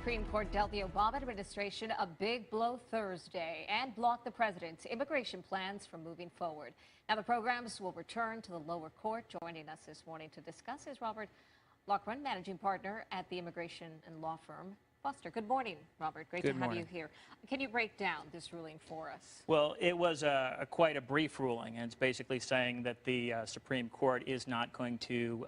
Supreme Court dealt the Obama administration a big blow Thursday and blocked the president's immigration plans from moving forward. Now, the programs will return to the lower court. Joining us this morning to discuss is Robert Loughran, managing partner at the immigration and law firm Foster. Good morning, Robert. Great to have you here. Can you break down this ruling for us? Well, it was quite a brief ruling, and it's basically saying that the Supreme Court is not going to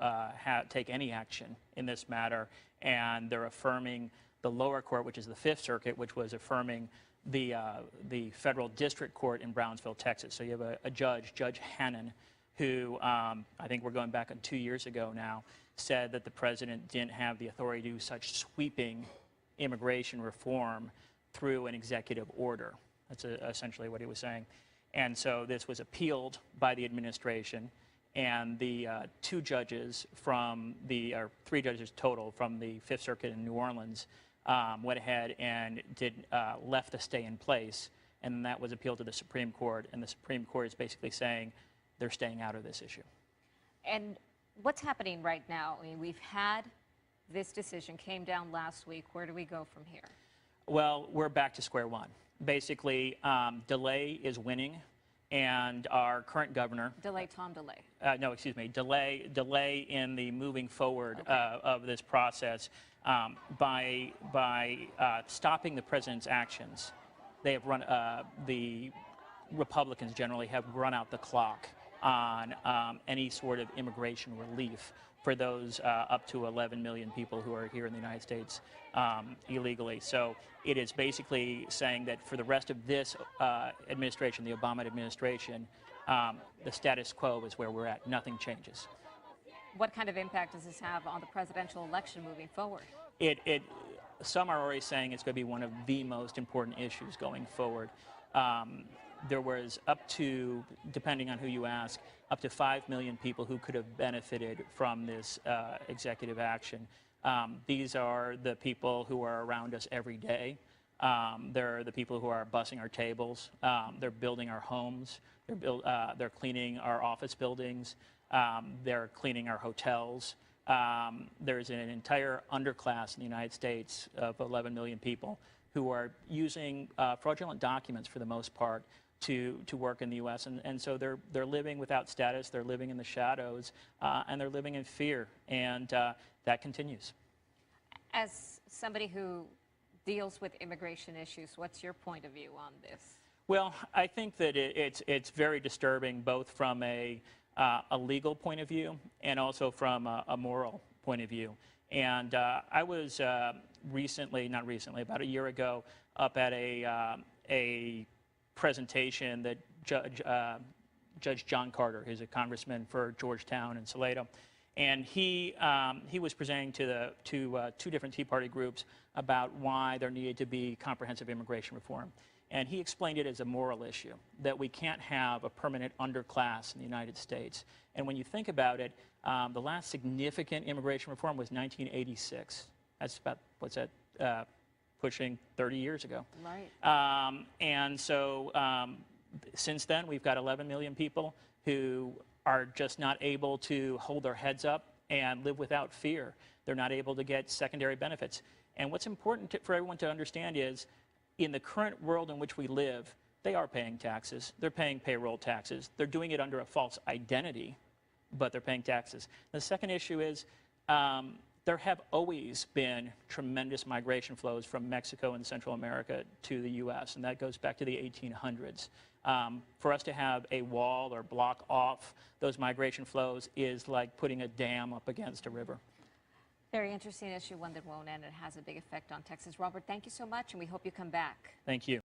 take any action in this matter, and they're affirming the lower court, which is the Fifth Circuit, which was affirming the federal district court in Brownsville, Texas. So you have a judge, Judge Hannon, who I think we're going back on 2 years ago now, said that the president didn't have the authority to do such sweeping immigration reform through an executive order. That's essentially what he was saying. And so this was appealed by the administration, and the three judges total from the Fifth Circuit in New Orleans went ahead and left the stay in place, and that was appealed to the Supreme Court, and the Supreme Court is basically saying they're staying out of this issue. And what's happening right now? I mean, we've had this decision came down last week. Where do we go from here? Well, we're back to square one. Basically, delay is winning, and our current governor... Delay, Tom DeLay. No, excuse me. Delay in the moving forward of this process by stopping the president's actions. They have run, the Republicans generally have run out the clock on any sort of immigration relief for those up to 11 million people who are here in the United States illegally. So it is basically saying that for the rest of this administration, the Obama administration, the status quo is where we're at. Nothing changes. What kind of impact does this have on the presidential election moving forward? Some are already saying it's going to be one of the most important issues going forward. There was up to, depending on who you ask, up to 5 million people who could have benefited from this executive action. These are the people who are around us every day. They're the people who are bussing our tables. They're building our homes. They're cleaning our office buildings. They're cleaning our hotels. There's an entire underclass in the United States of 11 million people who are using fraudulent documents for the most part to work in the U.S. And so they're living without status, they're living in the shadows, and they're living in fear, and that continues. As somebody who deals with immigration issues, what's your point of view on this? Well, I think that it's very disturbing, both from a legal point of view and also from a moral point of view. And I was about a year ago, up at a presentation that Judge John Carter, who's a congressman for Georgetown and Salado, and he was presenting to two different Tea Party groups about why there needed to be comprehensive immigration reform. And he explained it as a moral issue, that we can't have a permanent underclass in the United States. And when you think about it, the last significant immigration reform was 1986. That's about, what's that, pushing 30 years ago. Right. And so since then, we've got 11 million people who are just not able to hold their heads up and live without fear. They're not able to get secondary benefits. And what's important for everyone to understand is, in the current world in which we live, they are paying taxes. They're paying payroll taxes. They're doing it under a false identity, but they're paying taxes. The second issue is there have always been tremendous migration flows from Mexico and Central America to the U.S., and that goes back to the 1800s. For us to have a wall or block off those migration flows is like putting a dam up against a river. Very interesting issue, one that won't end. It has a big effect on Texas. Robert, thank you so much, and we hope you come back. Thank you.